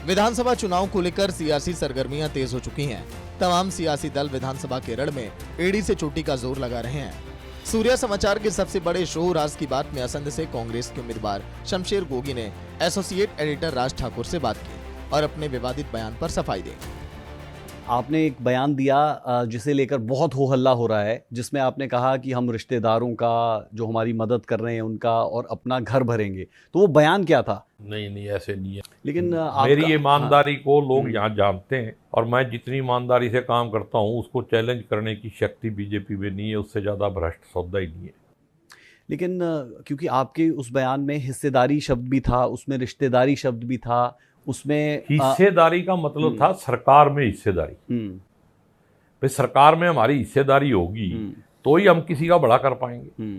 विधानसभा चुनाव को लेकर सियासी सरगर्मियां तेज हो चुकी हैं। तमाम सियासी दल विधानसभा केरल में एड़ी से चोटी का जोर लगा रहे हैं। सूर्या समाचार के सबसे बड़े शो राज की बात में असंध से कांग्रेस के उम्मीदवार शमशेर गोगी ने एसोसिएट एडिटर राज ठाकुर से बात की और अपने विवादित बयान पर सफाई दी। आपने एक बयान दिया जिसे लेकर बहुत हो हल्ला हो रहा है, जिसमें आपने कहा कि हम रिश्तेदारों का, जो हमारी मदद कर रहे हैं उनका, और अपना घर भरेंगे। तो वो बयान क्या था? नहीं, ऐसे नहीं है। लेकिन मेरी ईमानदारी को लोग यहाँ जानते हैं और मैं जितनी ईमानदारी से काम करता हूँ उसको चैलेंज करने की शक्ति बीजेपी में नहीं है। उससे ज़्यादा भ्रष्ट सौदा ही नहीं है। लेकिन क्योंकि आपके उस बयान में हिस्सेदारी शब्द भी था, उसमें रिश्तेदारी शब्द भी था, उसमें हिस्सेदारी का मतलब था सरकार में हिस्सेदारी। भाई सरकार में हमारी हिस्सेदारी होगी तो ही हम किसी का भला कर पाएंगे।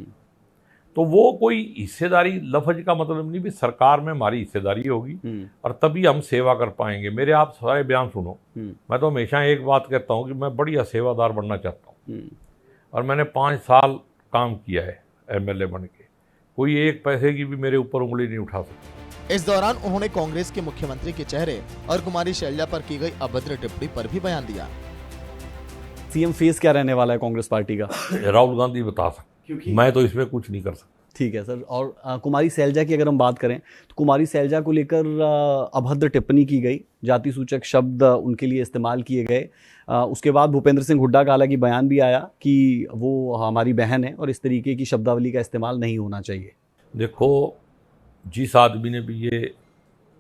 तो वो कोई हिस्सेदारी लफ्ज का मतलब नहीं भी सरकार में हमारी हिस्सेदारी होगी और तभी हम सेवा कर पाएंगे। मेरे आप सारे बयान सुनो, मैं तो हमेशा एक बात कहता हूँ कि मैं बढ़िया सेवादार बनना चाहता हूँ और मैंने 5 साल काम किया है एमएलए बन के। कोई एक पैसे की भी मेरे ऊपर उंगली नहीं उठा सकता। इस दौरान उन्होंने कांग्रेस के मुख्यमंत्री के चेहरे और कुमारी शैलजा पर की गई अभद्र टिप्पणी पर भी बयान दिया। सीएम फेस क्या रहने वाला है कांग्रेस पार्टी का? राहुल गांधी बता सकते, मैं तो इसमें कुछ नहीं कर सकता। ठीक है सर। और कुमारी शैलजा की अगर हम बात करें तो कुमारी शैलजा को लेकर अभद्र टिप्पणी की गई, जाति सूचक शब्द उनके लिए इस्तेमाल किए गए। उसके बाद भूपेंद्र सिंह हुड्डा का हालांकि बयान भी आया कि वो हमारी बहन है और इस तरीके की शब्दावली का इस्तेमाल नहीं होना चाहिए। देखो, जिस आदमी ने भी ये,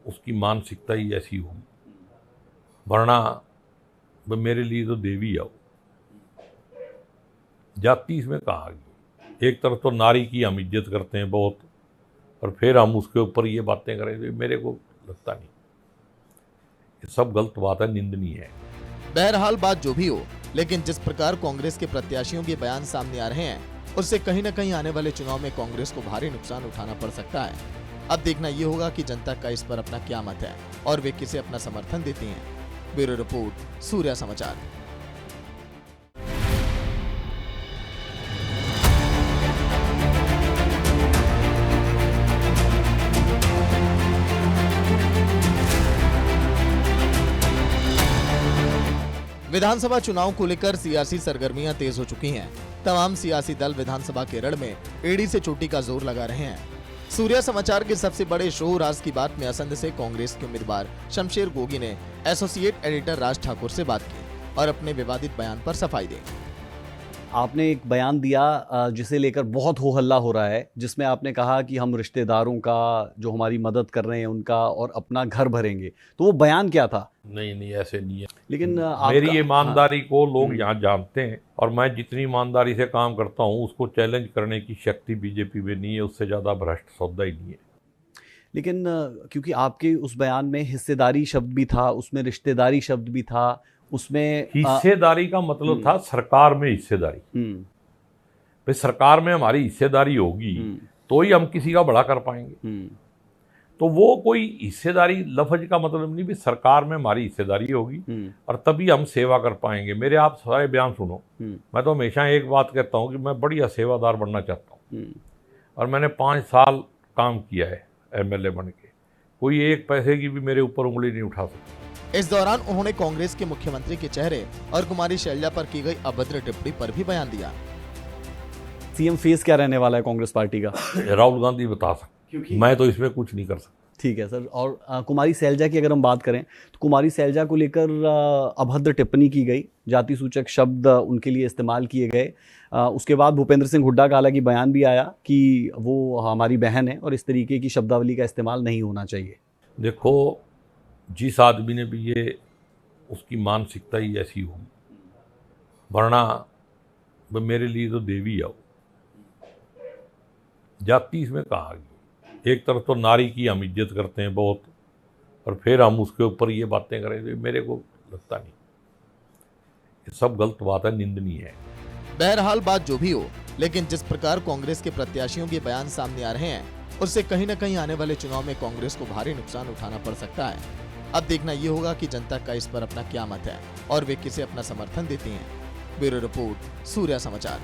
उसकी मानसिकता ही ऐसी होगी, वरना मेरे लिए तो देवी आओ। जाति इसमें कहा गया। एक तरफ तो नारी की हम इज्जत करते हैं बहुत, और फिर हम उसके ऊपर ये बातें करें, मेरे को लगता नहीं। ये सब गलत बात है, निंदनीय है। बहरहाल बात जो भी हो, लेकिन जिस प्रकार कांग्रेस के प्रत्याशियों के बयान सामने आ रहे हैं, उससे कहीं न कहीं आने वाले चुनाव में कांग्रेस को भारी नुकसान उठाना पड़ सकता है। अब देखना ये होगा कि जनता का इस पर अपना क्या मत है और वे किसे अपना समर्थन देती हैं। ब्यूरो रिपोर्ट, सूर्या समाचार। विधानसभा चुनाव को लेकर सियासी सरगर्मियां तेज हो चुकी हैं। तमाम सियासी दल विधानसभा केरल में एड़ी से चोटी का जोर लगा रहे हैं। सूर्या समाचार के सबसे बड़े शो राज की बात में असंध से कांग्रेस के उम्मीदवार शमशेर गोगी ने एसोसिएट एडिटर राज ठाकुर से बात की और अपने विवादित बयान पर सफाई दी। आपने एक बयान दिया जिसे लेकर बहुत हो हल्ला हो रहा है, जिसमें आपने कहा कि हम रिश्तेदारों का, जो हमारी मदद कर रहे हैं उनका, और अपना घर भरेंगे। तो वो बयान क्या था? नहीं, ऐसे नहीं है। लेकिन मेरी ईमानदारी को लोग यहाँ जानते हैं और मैं जितनी ईमानदारी से काम करता हूँ उसको चैलेंज करने की शक्ति बीजेपी में नहीं है। उससे ज़्यादा भ्रष्ट सौदा ही नहीं है। लेकिन क्योंकि आपके उस बयान में हिस्सेदारी शब्द भी था, उसमें रिश्तेदारी शब्द भी था, उसमें हिस्सेदारी का मतलब था सरकार में हिस्सेदारी। भाई सरकार में हमारी हिस्सेदारी होगी तो ही हम किसी का भला कर पाएंगे। तो वो कोई हिस्सेदारी लफ्ज का मतलब नहीं भी सरकार में हमारी हिस्सेदारी होगी और तभी हम सेवा कर पाएंगे। मेरे आप सारे बयान सुनो, मैं तो हमेशा एक बात कहता हूँ कि मैं बढ़िया सेवादार बनना चाहता हूँ और मैंने 5 साल काम किया है एमएलए बन के। कोई एक पैसे की भी मेरे ऊपर उंगली नहीं उठा सकता। इस दौरान उन्होंने कांग्रेस के मुख्यमंत्री के चेहरे और कुमारी शैलजा पर की गई अभद्र टिप्पणी पर भी बयान दिया। सीएम फेस क्या रहने वाला है कांग्रेस पार्टी का? राहुल गांधी बता सकते, मैं तो इसमें कुछ नहीं कर सकता। ठीक है सर। और कुमारी शैलजा की अगर हम बात करें तो कुमारी शैलजा को लेकर अभद्र टिप्पणी की गई, जाति सूचक शब्द उनके लिए इस्तेमाल किए गए। उसके बाद भूपेंद्र सिंह हुड्डा का हालांकि बयान भी आया कि वो हमारी बहन है और इस तरीके की शब्दावली का इस्तेमाल नहीं होना चाहिए। देखो, जिस आदमी ने भी ये, उसकी मानसिकता ही ऐसी होगी, वरना मेरे लिए तो देवी आओ। जाति इसमें कहा गया। एक तरफ तो नारी की हम इज्जत करते हैं बहुत, और फिर हम उसके ऊपर ये बातें करें, मेरे को लगता नहीं। ये सब गलत बात है, निंदनीय है। बहरहाल बात जो भी हो, लेकिन जिस प्रकार कांग्रेस के प्रत्याशियों के बयान सामने आ रहे हैं, उससे कहीं न कहीं आने वाले चुनाव में कांग्रेस को भारी नुकसान उठाना पड़ सकता है। अब देखना ये होगा कि जनता का इस पर अपना क्या मत है और वे किसे अपना समर्थन देती हैं। ब्यूरो रिपोर्ट, सूर्या समाचार।